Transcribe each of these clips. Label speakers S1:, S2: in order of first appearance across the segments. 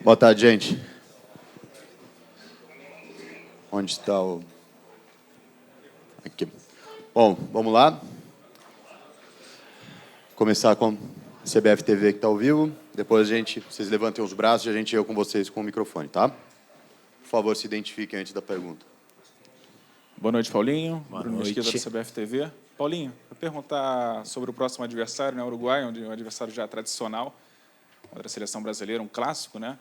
S1: Boa tarde, gente. Onde está o... Aqui. Bom, vamos lá. Começar com a CBF TV que está ao vivo. Depois vocês levantem os braços e a gente eu com vocês com o microfone, tá? Por favor, se identifiquem antes da pergunta.
S2: Boa noite, Paulinho.
S3: Boa
S2: Bruno
S3: noite.
S2: Mesquita, da CBF TV. Paulinho, vou perguntar sobre o próximo adversário, né, Uruguai, onde é um adversário já tradicional da seleção brasileira, um clássico, né?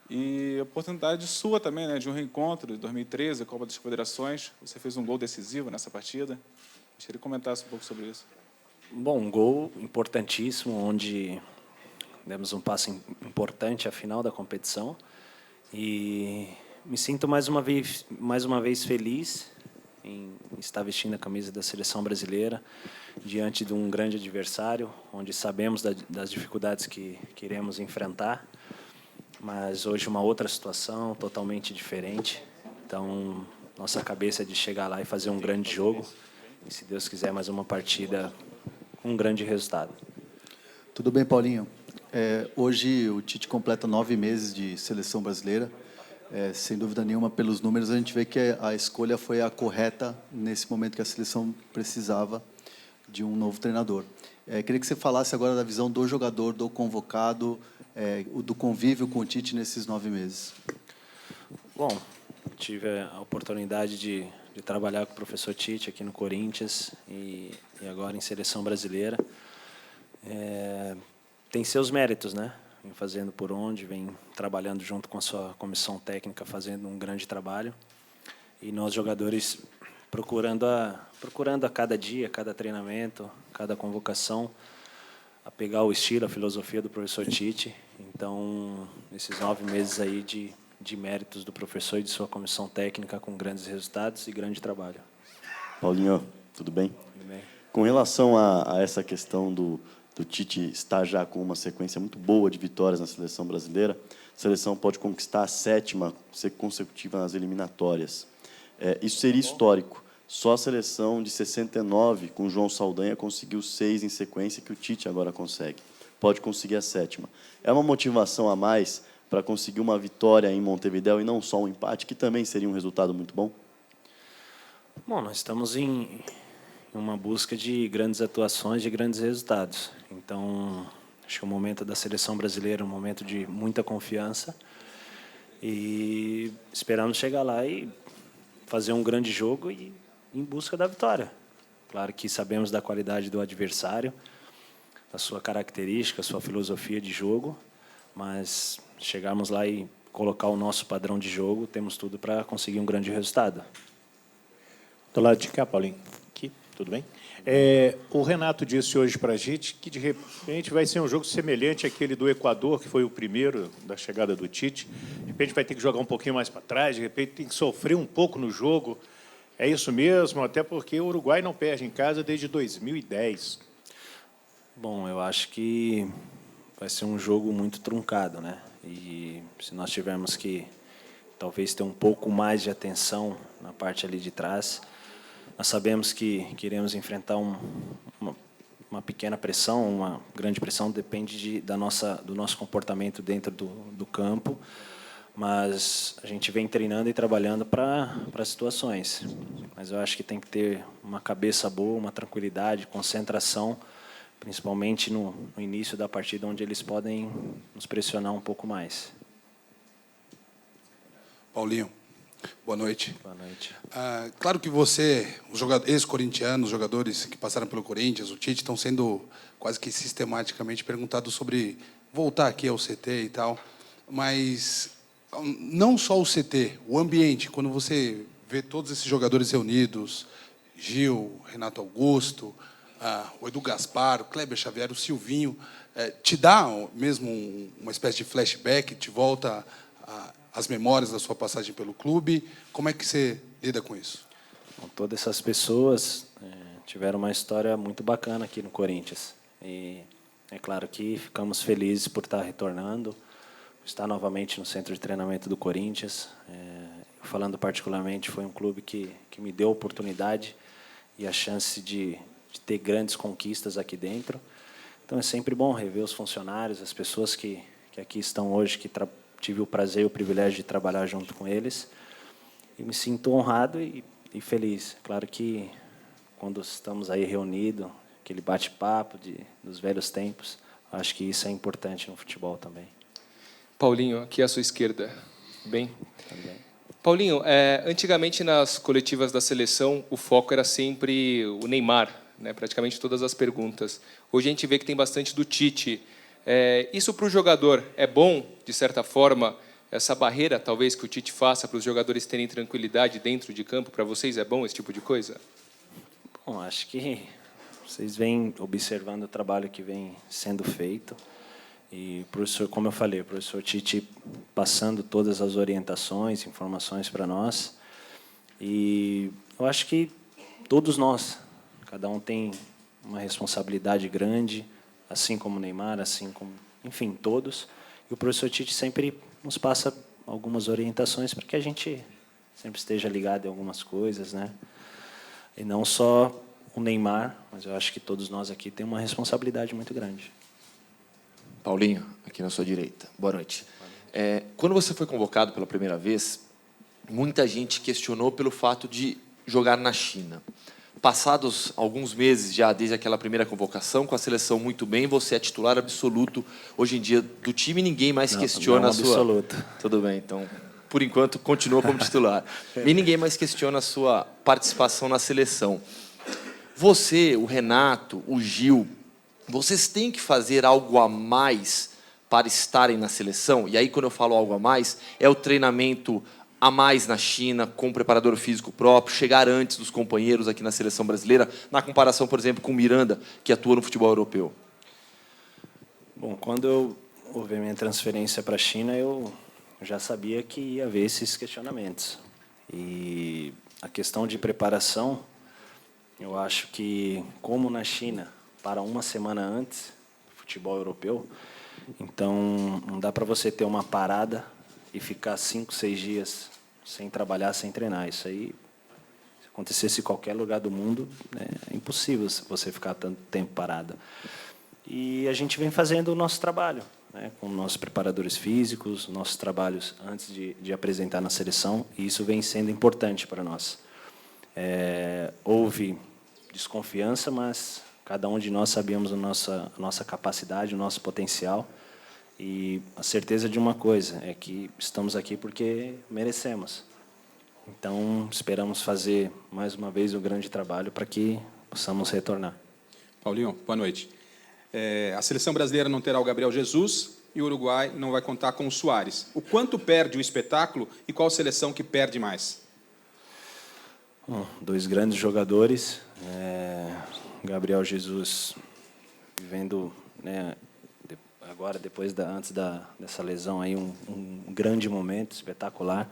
S2: E a oportunidade sua também, né, de um reencontro de 2013, a Copa das Confederações. Você fez um gol decisivo nessa partida. Gostaria que comentasse um pouco sobre isso.
S3: Bom, um gol importantíssimo, onde demos um passo importante à final da competição. E me sinto mais uma vez feliz em estar vestindo a camisa da seleção brasileira diante de um grande adversário, onde sabemos das dificuldades que iremos enfrentar, mas hoje uma outra situação totalmente diferente. Então, nossa cabeça é de chegar lá e fazer um grande jogo, e, se Deus quiser, mais uma partida com um grande resultado.
S4: Tudo bem, Paulinho? Hoje o Tite completa 9 meses de seleção brasileira. Sem dúvida nenhuma, pelos números, a gente vê que a escolha foi a correta nesse momento que a seleção precisava de um novo treinador. Queria que você falasse agora da visão do jogador, do convocado, do convívio com o Tite nesses 9 meses.
S3: Bom, tive a oportunidade de trabalhar com o professor Tite aqui no Corinthians e agora em seleção brasileira. Tem seus méritos, né? Vem fazendo por onde, vem trabalhando junto com a sua comissão técnica, fazendo um grande trabalho. E nós, jogadores, procurando a cada dia, cada treinamento, cada convocação, a pegar o estilo, a filosofia do professor Tite. Então, esses 9 meses aí de méritos do professor e de sua comissão técnica, com grandes resultados e grande trabalho.
S1: Paulinho, tudo bem?
S3: Tudo bem.
S1: Com relação a essa questão do Tite estar já com uma sequência muito boa de vitórias na seleção brasileira, a seleção pode conquistar a 7ª consecutiva nas eliminatórias. Isso seria histórico. Só a seleção de 69, com João Saldanha, conseguiu 6 em sequência, que o Tite agora consegue. Pode conseguir a 7ª. É uma motivação a mais para conseguir uma vitória em Montevidéu e não só um empate, que também seria um resultado muito bom?
S3: Bom, nós estamos em uma busca de grandes atuações, de grandes resultados. Então, acho que o momento da seleção brasileira é um momento de muita confiança e esperamos chegar lá e fazer um grande jogo e em busca da vitória. Claro que sabemos da qualidade do adversário, da sua característica, sua filosofia de jogo, mas chegarmos lá e colocar o nosso padrão de jogo, temos tudo para conseguir um grande resultado.
S5: Do lado de cá, Paulinho. Aqui, tudo bem? O Renato disse hoje para a gente que, de repente, vai ser um jogo semelhante àquele do Equador, que foi o primeiro da chegada do Tite. De repente, vai ter que jogar um pouquinho mais para trás, de repente, tem que sofrer um pouco no jogo. É isso mesmo, até porque o Uruguai não perde em casa desde 2010.
S3: Bom, eu acho que vai ser um jogo muito truncado, né? E se nós tivermos que talvez ter um pouco mais de atenção na parte ali de trás, nós sabemos que iremos enfrentar uma pequena pressão, uma grande pressão, depende do nosso comportamento dentro do campo, mas a gente vem treinando e trabalhando para situações. Mas eu acho que tem que ter uma cabeça boa, uma tranquilidade, concentração, principalmente no início da partida, onde eles podem nos pressionar um pouco mais.
S6: Paulinho, boa noite.
S3: Boa noite.
S6: Claro que você, os ex-corintianos, os jogadores que passaram pelo Corinthians, o Tite, estão sendo quase que sistematicamente perguntados sobre voltar aqui ao CT e tal, mas não só o CT, o ambiente, quando você vê todos esses jogadores reunidos, Gil, Renato Augusto, o Edu Gaspar, o Kleber Xavier, o Silvinho, te dá mesmo uma espécie de flashback, te volta as memórias da sua passagem pelo clube? Como é que você lida com isso?
S3: Bom, todas essas pessoas tiveram uma história muito bacana aqui no Corinthians. E é claro que ficamos felizes por estar retornando, estar novamente no centro de treinamento do Corinthians. Falando particularmente, foi um clube que me deu a oportunidade e a chance de ter grandes conquistas aqui dentro. Então é sempre bom rever os funcionários, as pessoas que aqui estão hoje, que tive o prazer e o privilégio de trabalhar junto com eles. E me sinto honrado e feliz. Claro que quando estamos aí reunidos, aquele bate-papo dos velhos tempos, acho que isso é importante no futebol também.
S7: Paulinho, aqui à sua esquerda. Bem?
S3: Também.
S7: Paulinho, antigamente nas coletivas da seleção, o foco era sempre o Neymar, né? Praticamente todas as perguntas. Hoje a gente vê que tem bastante do Tite. Isso para o jogador é bom, de certa forma, essa barreira, talvez, que o Tite faça para os jogadores terem tranquilidade dentro de campo, para vocês é bom esse tipo de coisa?
S3: Bom, acho que vocês vêm observando o trabalho que vem sendo feito. E, professor, como eu falei, o professor Tite passando todas as orientações, informações para nós. E eu acho que todos nós, cada um tem uma responsabilidade grande, assim como o Neymar, assim como, enfim, todos. E o professor Tite sempre nos passa algumas orientações para que a gente sempre esteja ligado em algumas coisas, né? E não só o Neymar, mas eu acho que todos nós aqui temos uma responsabilidade muito grande.
S8: Paulinho, aqui na sua direita. Boa noite. Quando você foi convocado pela primeira vez, muita gente questionou pelo fato de jogar na China. Passados alguns meses já desde aquela primeira convocação, com a seleção muito bem, você é titular absoluto hoje em dia do time, ninguém mais questiona a sua...
S3: absoluto.
S8: Tudo bem, então, por enquanto, continua como titular. E ninguém mais questiona a sua participação na seleção. Você, o Renato, o Gil, vocês têm que fazer algo a mais para estarem na seleção? E aí, quando eu falo algo a mais, é o treinamento a mais na China, com um preparador físico próprio, chegar antes dos companheiros aqui na seleção brasileira, na comparação, por exemplo, com o Miranda, que atua no futebol europeu?
S3: Bom, quando houve a minha transferência para a China, eu já sabia que ia haver esses questionamentos. E a questão de preparação, eu acho que, como na China, para uma semana antes do futebol europeu, então não dá para você ter uma parada e ficar 5, 6 dias sem trabalhar, sem treinar. Isso aí, se acontecesse em qualquer lugar do mundo, é impossível você ficar tanto tempo parado. E a gente vem fazendo o nosso trabalho, né, com nossos preparadores físicos, nossos trabalhos antes de apresentar na seleção, e isso vem sendo importante para nós. Houve desconfiança, mas cada um de nós sabíamos a nossa capacidade, o nosso potencial, e a certeza de uma coisa, é que estamos aqui porque merecemos. Então, esperamos fazer, mais uma vez, um grande trabalho para que possamos retornar.
S9: Paulinho, boa noite. A seleção brasileira não terá o Gabriel Jesus e o Uruguai não vai contar com o Suárez. O quanto perde o espetáculo e qual seleção que perde mais?
S3: Bom, 2 grandes jogadores. Gabriel Jesus vivendo, né, agora, antes dessa lesão, aí, um grande momento, espetacular.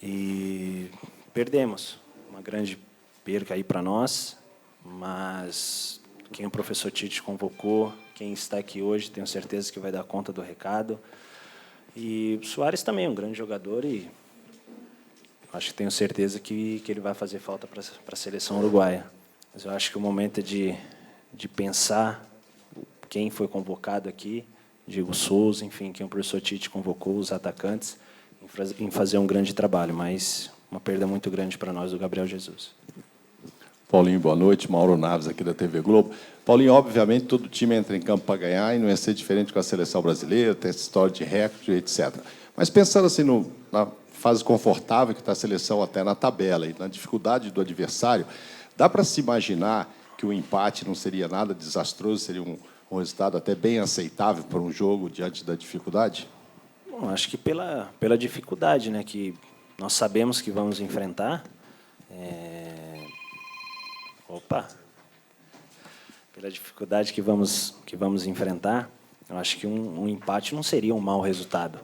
S3: E perdemos. Uma grande perca aí para nós, mas quem o professor Tite convocou, quem está aqui hoje, tenho certeza que vai dar conta do recado. E o Suárez também é um grande jogador e acho que tenho certeza que ele vai fazer falta para a seleção uruguaia. Mas eu acho que o momento é de pensar quem foi convocado aqui, Diego Souza, enfim, quem o professor Tite convocou, os atacantes, em fazer um grande trabalho, mas uma perda muito grande para nós do Gabriel Jesus.
S10: Paulinho, boa noite. Mauro Naves, aqui da TV Globo. Paulinho, obviamente, todo time entra em campo para ganhar e não ia ser diferente com a seleção brasileira, tem essa história de recorde, etc. Mas pensando assim na fase confortável que está a seleção até na tabela e na dificuldade do adversário, dá para se imaginar que o empate não seria nada desastroso, seria um resultado até bem aceitável para um jogo diante da dificuldade?
S3: Bom, acho que pela dificuldade, né, que nós sabemos que vamos enfrentar. Pela dificuldade que vamos enfrentar, eu acho que um empate não seria um mau resultado.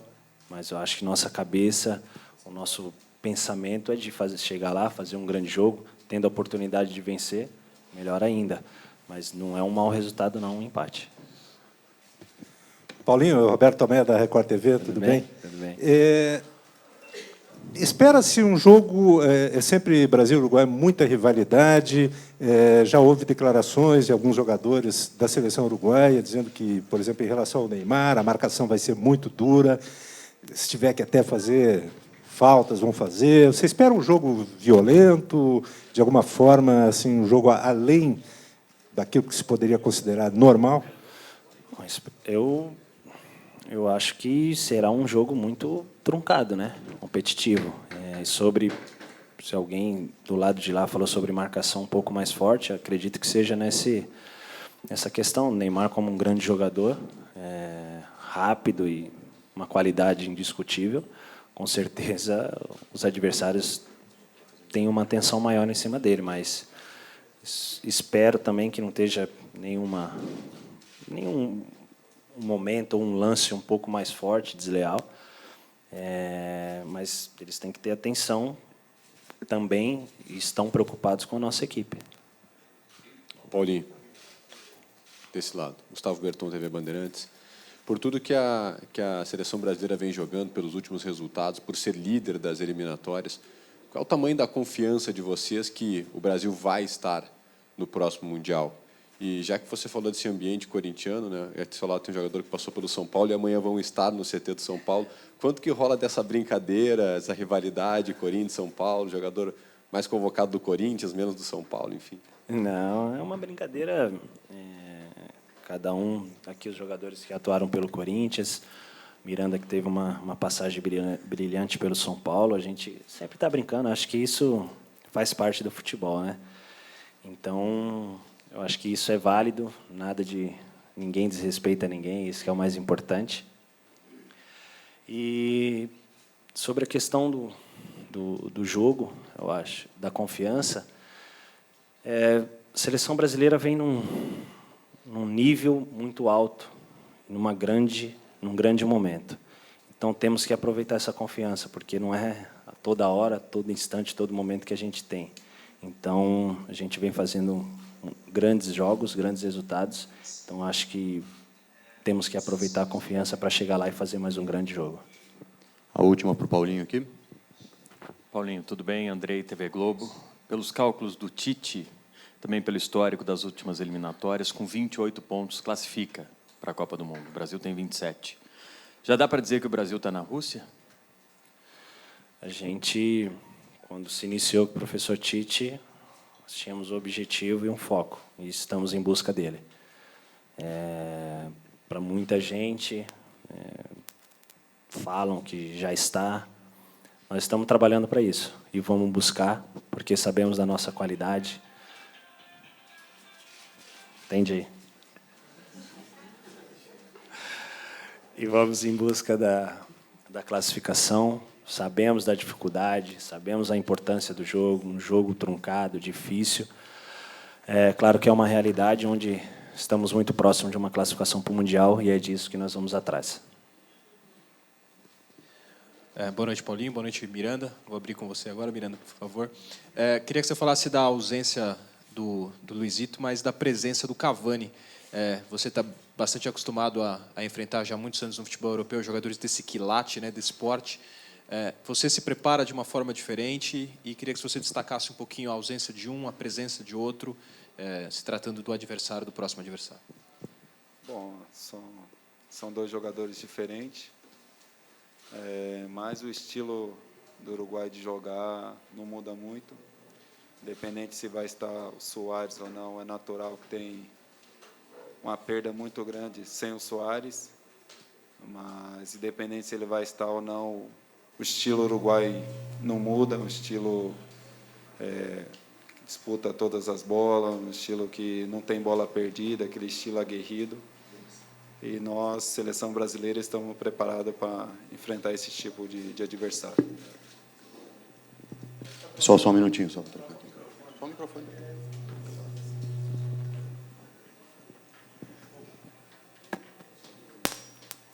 S3: Mas eu acho que nossa cabeça, o nosso pensamento é de chegar lá, fazer um grande jogo, tendo a oportunidade de vencer, melhor ainda. Mas não é um mau resultado, não, um empate.
S11: Paulinho, Roberto Tomé, da Record TV, tudo bem?
S3: Tudo bem.
S11: Espera-se um jogo, sempre Brasil e Uruguai, muita rivalidade, já houve declarações de alguns jogadores da seleção uruguaia dizendo que, por exemplo, em relação ao Neymar, a marcação vai ser muito dura. Se tiver que até fazer faltas, vão fazer. Você espera um jogo violento, de alguma forma, assim, um jogo além daquilo que se poderia considerar normal?
S3: Mas eu acho que será um jogo muito truncado, né? Competitivo. Se alguém do lado de lá falou sobre marcação um pouco mais forte, acredito que seja nessa questão. O Neymar como um grande jogador, rápido e uma qualidade indiscutível, com certeza os adversários têm uma atenção maior em cima dele, mas espero também que não esteja nenhum momento ou um lance um pouco mais forte, desleal, mas eles têm que ter atenção também e estão preocupados com a nossa equipe.
S12: Paulinho, desse lado. Gustavo Berton, TV Bandeirantes. Por tudo que a seleção brasileira vem jogando, pelos últimos resultados, por ser líder das eliminatórias, qual é o tamanho da confiança de vocês que o Brasil vai estar no próximo Mundial? E já que você falou desse ambiente corintiano, né, do seu lado tem um jogador que passou pelo São Paulo e amanhã vão estar no CT do São Paulo. Quanto que rola dessa brincadeira, essa rivalidade Corinthians-São Paulo, jogador mais convocado do Corinthians, menos do São Paulo, enfim?
S3: Não, é uma brincadeira. Cada um, aqui os jogadores que atuaram pelo Corinthians, Miranda que teve uma passagem brilhante pelo São Paulo, a gente sempre está brincando, acho que isso faz parte do futebol, né? Então, eu acho que isso é válido, nada de ninguém desrespeita ninguém, isso que é o mais importante. E sobre a questão do jogo, eu acho, da confiança, a seleção brasileira vem num nível muito alto, num grande momento. Então, temos que aproveitar essa confiança, porque não é a toda hora, todo instante, todo momento que a gente tem. Então, a gente vem fazendo grandes jogos, grandes resultados. Então, acho que temos que aproveitar a confiança para chegar lá e fazer mais um grande jogo.
S1: A última para o Paulinho aqui.
S13: Paulinho, tudo bem? Andrei, TV Globo. Pelos cálculos do Tite, também pelo histórico das últimas eliminatórias, com 28 pontos, classifica para a Copa do Mundo. O Brasil tem 27. Já dá para dizer que o Brasil está na Rússia?
S3: A gente, quando se iniciou com o professor Tite, nós tínhamos um objetivo e um foco, e estamos em busca dele. Para muita gente, falam que já está. Nós estamos trabalhando para isso, e vamos buscar, porque sabemos da nossa qualidade. Entende aí? E vamos em busca da classificação. Sabemos da dificuldade, sabemos a importância do jogo, um jogo truncado, difícil. Claro que é uma realidade onde estamos muito próximos de uma classificação para o Mundial e é disso que nós vamos atrás.
S14: Boa noite, Paulinho. Boa noite, Miranda. Vou abrir com você agora, Miranda, por favor. Queria que você falasse da ausência do Luizito, mas da presença do Cavani. Você está bastante acostumado a enfrentar já há muitos anos no futebol europeu jogadores desse quilate, né, desse esporte. Você se prepara de uma forma diferente e queria que você destacasse um pouquinho a ausência de um, a presença de outro, se tratando do adversário, do próximo adversário.
S15: Bom, são dois jogadores diferentes, mas o estilo do Uruguai de jogar não muda muito. Independente se vai estar o Soares ou não, é natural que tem uma perda muito grande sem o Soares, mas independente se ele vai estar ou não, o estilo uruguai não muda, um estilo que disputa todas as bolas, um estilo que não tem bola perdida, aquele estilo aguerrido. E nós, seleção brasileira, estamos preparados para enfrentar esse tipo de adversário.
S1: Pessoal, só um minutinho. Só o microfone.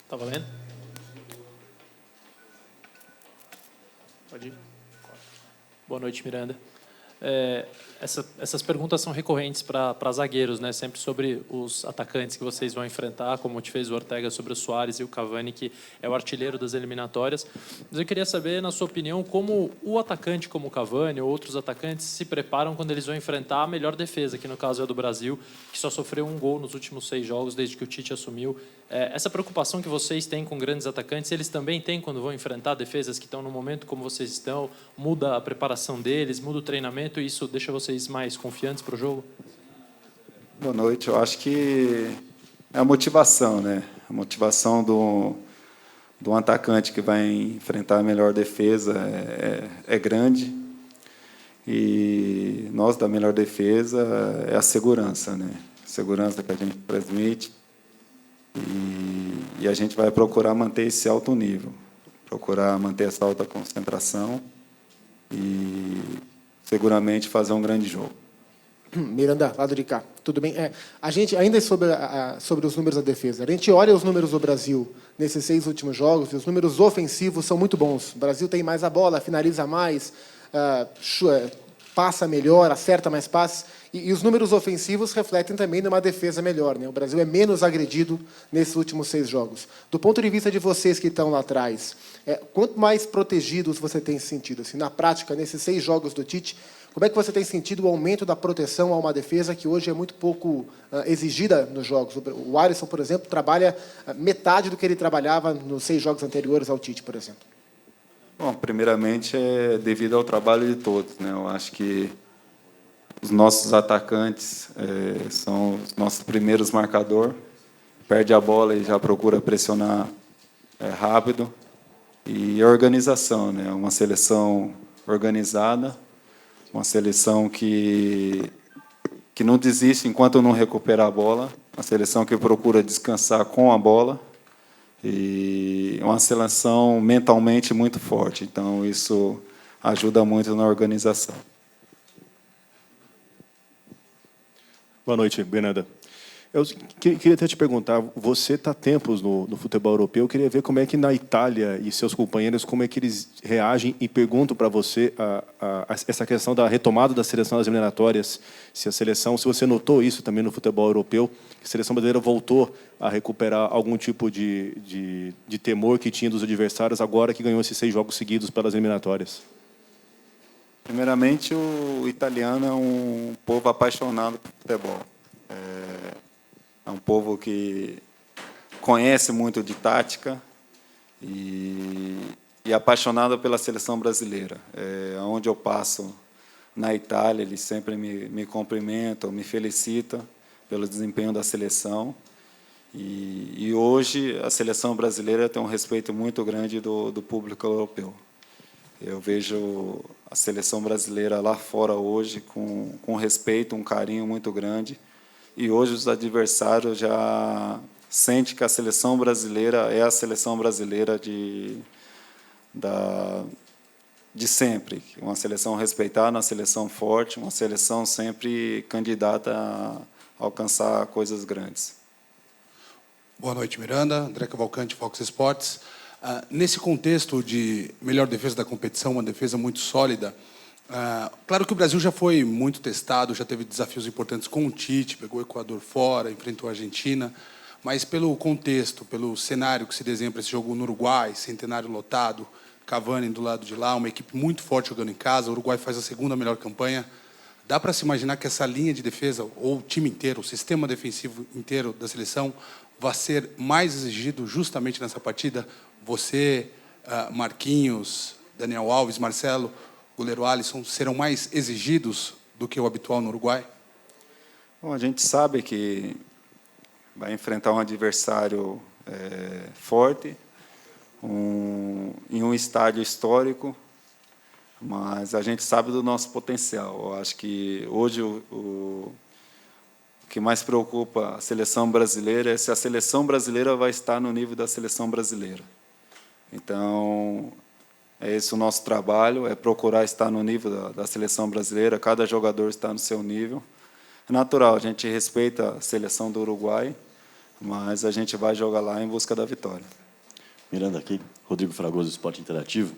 S16: Tá valendo? Pode ir. Boa noite, Miranda. Essas perguntas são recorrentes para zagueiros, né? Sempre sobre os atacantes que vocês vão enfrentar, como te fez o Ortega sobre o Soares e o Cavani, que é o artilheiro das eliminatórias. Mas eu queria saber, na sua opinião, como o atacante como o Cavani ou outros atacantes se preparam quando eles vão enfrentar a melhor defesa, que no caso é a do Brasil, que só sofreu um gol nos últimos 6 jogos desde que o Tite assumiu. Essa preocupação que vocês têm com grandes atacantes, eles também têm quando vão enfrentar defesas que estão no momento como vocês estão? Muda a preparação deles, muda o treinamento e isso deixa vocês mais confiantes para o jogo?
S15: Boa noite. Eu acho que é a motivação, né? A motivação do atacante que vai enfrentar a melhor defesa é grande. E nós, da melhor defesa, é a segurança, né? Segurança que a gente transmite. E a gente vai procurar manter esse alto nível, procurar manter essa alta concentração e seguramente fazer um grande jogo.
S17: Miranda, lado de cá. Tudo bem? A gente, ainda sobre os números da defesa, a gente olha os números do Brasil nesses 6 últimos jogos e os números ofensivos são muito bons. O Brasil tem mais a bola, finaliza mais, passa melhor, acerta mais passes. E os números ofensivos refletem também numa defesa melhor, né? O Brasil é menos agredido nesses últimos 6 jogos. Do ponto de vista de vocês que estão lá atrás, quanto mais protegidos você tem se sentido? Assim, na prática, nesses 6 jogos do Tite, como é que você tem sentido o aumento da proteção a uma defesa que hoje é muito pouco exigida nos jogos? O Alisson, por exemplo, trabalha metade do que ele trabalhava nos 6 jogos anteriores ao Tite, por exemplo.
S15: Bom, primeiramente é devido ao trabalho de todos, né? Eu acho que os nossos atacantes são os nossos primeiros marcadores. Perde a bola e já procura pressionar rápido. E a organização, né? Uma seleção organizada, uma seleção que não desiste enquanto não recuperar a bola, uma seleção que procura descansar com a bola e uma seleção mentalmente muito forte. Então, isso ajuda muito na organização.
S18: Boa noite, Bernarda. Eu queria até te perguntar, você está há tempos no futebol europeu, eu queria ver como é que na Itália e seus companheiros, como é que eles reagem e perguntam para você essa questão da retomada da seleção das eliminatórias, se você notou isso também no futebol europeu, que a seleção brasileira voltou a recuperar algum tipo de temor que tinha dos adversários agora que ganhou esses 6 jogos seguidos pelas eliminatórias.
S15: Primeiramente, o italiano é um povo apaixonado por futebol. É um povo que conhece muito de tática e apaixonado pela seleção brasileira. Onde eu passo na Itália, eles sempre me cumprimentam, me felicitam pelo desempenho da seleção. E hoje a seleção brasileira tem um respeito muito grande do público europeu. Eu vejo a seleção brasileira lá fora hoje com respeito, um carinho muito grande. E hoje os adversários já sentem que a seleção brasileira é a seleção brasileira de sempre. Uma seleção respeitada, uma seleção forte, uma seleção sempre candidata a alcançar coisas grandes.
S6: Boa noite, Miranda. André Cavalcante, Fox Sports. Nesse contexto de melhor defesa da competição, uma defesa muito sólida, claro que o Brasil já foi muito testado, já teve desafios importantes com o Tite, pegou o Equador fora, enfrentou a Argentina, mas pelo contexto, pelo cenário que se desenha para esse jogo no Uruguai, centenário lotado, Cavani do lado de lá, uma equipe muito forte jogando em casa, o Uruguai faz a 2ª melhor campanha, dá para se imaginar que essa linha de defesa, ou o time inteiro, o sistema defensivo inteiro da seleção, vai ser mais exigido justamente nessa partida? Você, Marquinhos, Daniel Alves, Marcelo, goleiro Alisson, serão mais exigidos do que o habitual no Uruguai?
S15: Bom, a gente sabe que vai enfrentar um adversário forte, em um estádio histórico, mas a gente sabe do nosso potencial. Eu acho que hoje o que mais preocupa a seleção brasileira é se a seleção brasileira vai estar no nível da seleção brasileira. Então, é esse o nosso trabalho, é procurar estar no nível da seleção brasileira, cada jogador está no seu nível. É natural, a gente respeita a seleção do Uruguai, mas a gente vai jogar lá em busca da vitória.
S1: Miranda aqui, Rodrigo Fragoso, Esporte Interativo.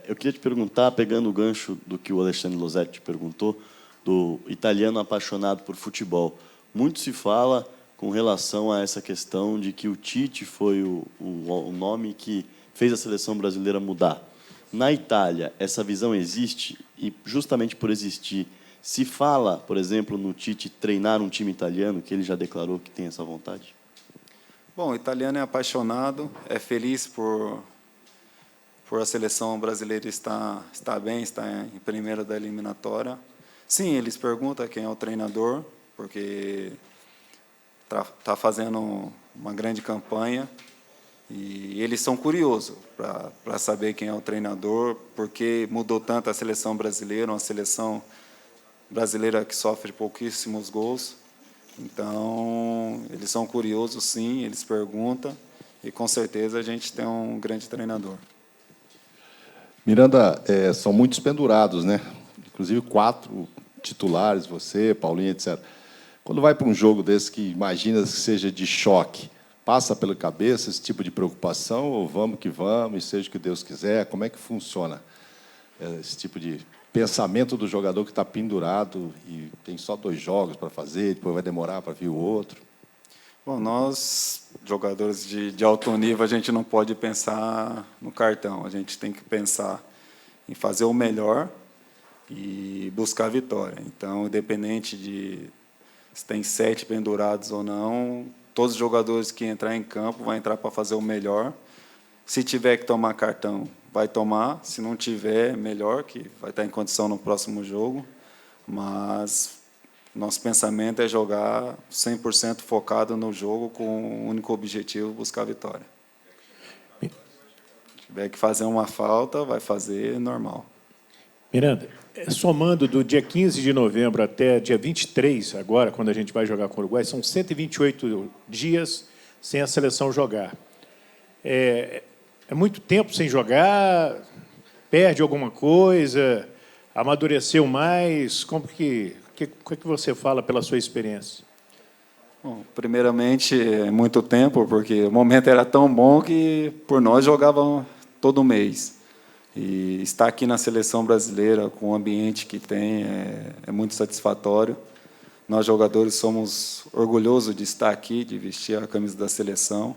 S1: Eu queria te perguntar, pegando o gancho do que o Alexandre Losetti te perguntou, do italiano apaixonado por futebol. Muito se fala com relação a essa questão de que o Tite foi o nome que fez a seleção brasileira mudar. Na Itália, essa visão existe e, justamente por existir, se fala, por exemplo, no Tite treinar um time italiano, que ele já declarou que tem essa vontade?
S15: Bom, o italiano é apaixonado, é feliz por a seleção brasileira estar bem, estar em primeiro da eliminatória. Sim, eles perguntam quem é o treinador, porque está fazendo uma grande campanha e eles são curiosos para saber quem é o treinador, porque mudou tanto a seleção brasileira, uma seleção brasileira que sofre pouquíssimos gols. Então, eles são curiosos, sim, eles perguntam, e com certeza a gente tem um grande treinador.
S10: Miranda, são muitos pendurados, né? Inclusive 4 titulares, você, Paulinho, etc. Quando vai para um jogo desse que imagina que seja de choque, passa pela cabeça esse tipo de preocupação, ou vamos que vamos, e seja o que Deus quiser? Como é que funciona esse tipo de pensamento do jogador que está pendurado e tem só 2 jogos para fazer, depois vai demorar para vir o outro?
S15: Bom, nós, jogadores de alto nível, a gente não pode pensar no cartão. A gente tem que pensar em fazer o melhor e buscar a vitória. Então, independente de se tem 7 pendurados ou não, todos os jogadores que entrar em campo vão entrar para fazer o melhor. Se tiver que tomar cartão, vai tomar. Se não tiver, melhor, que vai estar em condição no próximo jogo. Mas nosso pensamento é jogar 100% focado no jogo com o único objetivo, buscar a vitória. Se tiver que fazer uma falta, vai fazer normal.
S5: Miranda, somando do dia 15 de novembro até dia 23, agora, quando a gente vai jogar com o Uruguai, são 128 dias sem a seleção jogar. É muito tempo sem jogar, perde alguma coisa, amadureceu mais, o que você fala pela sua experiência?
S15: Bom, primeiramente, é muito tempo, porque o momento era tão bom que, por nós, jogavam todo mês. E estar aqui na seleção brasileira, com o ambiente que tem, é muito satisfatório. Nós, jogadores, somos orgulhosos de estar aqui, de vestir a camisa da seleção.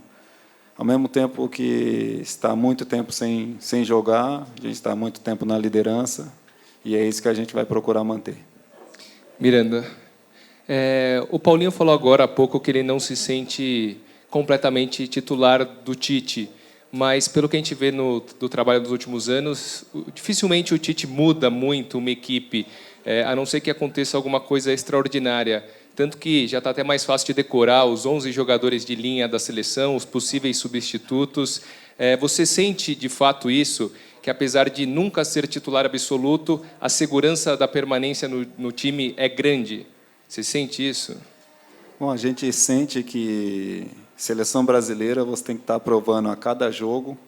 S15: Ao mesmo tempo que está muito tempo sem jogar, a gente está muito tempo na liderança, e é isso que a gente vai procurar manter.
S7: Miranda, o Paulinho falou agora há pouco que ele não se sente completamente titular do Tite, mas pelo que a gente vê do trabalho dos últimos anos, dificilmente o Tite muda muito uma equipe, a não ser que aconteça alguma coisa extraordinária. Tanto que já está até mais fácil de decorar os 11 jogadores de linha da seleção, os possíveis substitutos. Você sente, de fato, isso? Que, apesar de nunca ser titular absoluto, a segurança da permanência no time é grande? Você sente isso?
S15: Bom, a gente sente que seleção brasileira você tem que estar provando a cada jogo,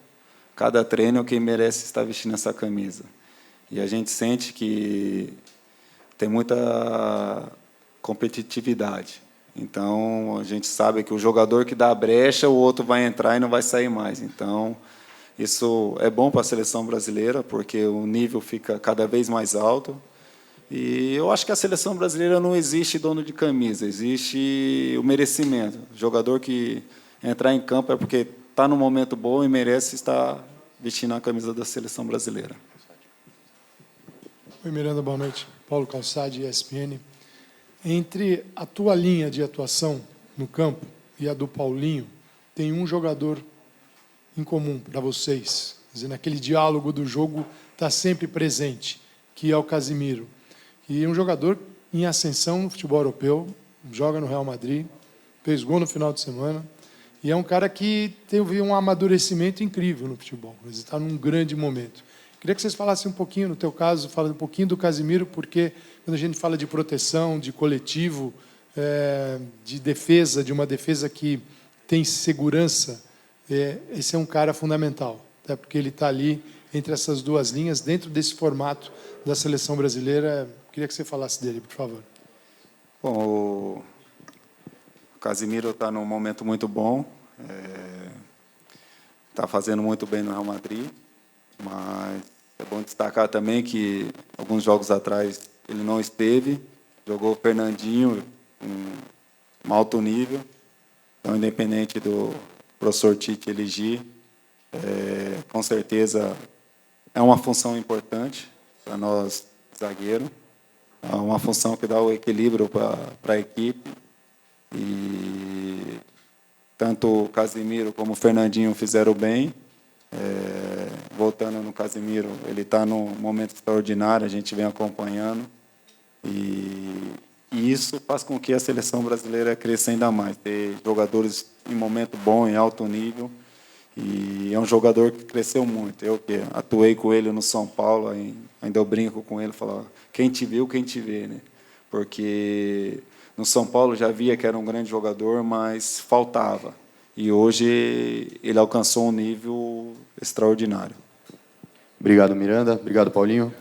S15: cada treino, quem merece estar vestindo essa camisa. E a gente sente que tem muita competitividade. Então, a gente sabe que o jogador que dá a brecha, o outro vai entrar e não vai sair mais. Então, isso é bom para a seleção brasileira, porque o nível fica cada vez mais alto. E eu acho que a seleção brasileira não existe dono de camisa, existe o merecimento. O jogador que entrar em campo é porque está num momento bom e merece estar vestindo a camisa da seleção brasileira.
S19: Oi, Miranda, boa noite. Paulo Calçade, ESPN. Entre a tua linha de atuação no campo e a do Paulinho, tem um jogador em comum para vocês. Quer dizer, naquele diálogo do jogo está sempre presente, que é o Casimiro. E um jogador em ascensão no futebol europeu, joga no Real Madrid, fez gol no final de semana, e é um cara que teve um amadurecimento incrível no futebol. Ele está num grande momento. Queria que vocês falassem um pouquinho, no teu caso, falando um pouquinho do Casimiro, porque quando a gente fala de proteção, de coletivo, de defesa, de uma defesa que tem segurança, esse é um cara fundamental, até porque ele está ali entre essas duas linhas, dentro desse formato da seleção brasileira. Queria que você falasse dele, por favor.
S15: Bom, o Casimiro está num momento muito bom, está fazendo muito bem no Real Madrid, mas é bom destacar também que alguns jogos atrás ele não esteve, jogou o Fernandinho em alto nível, então, independente do professor Tite elegir, com certeza é uma função importante para nós, zagueiro, é uma função que dá o equilíbrio para a equipe, e tanto o Casemiro como o Fernandinho fizeram bem. Voltando no Casemiro, ele está num momento extraordinário, a gente vem acompanhando. E isso faz com que a seleção brasileira cresça ainda mais, ter jogadores em momento bom, em alto nível. E é um jogador que cresceu muito. Eu que atuei com ele no São Paulo, ainda eu brinco com ele, falo, quem te viu, quem te vê, né? Porque no São Paulo já via que era um grande jogador, mas faltava. E hoje ele alcançou um nível extraordinário.
S1: Obrigado, Miranda. Obrigado, Paulinho.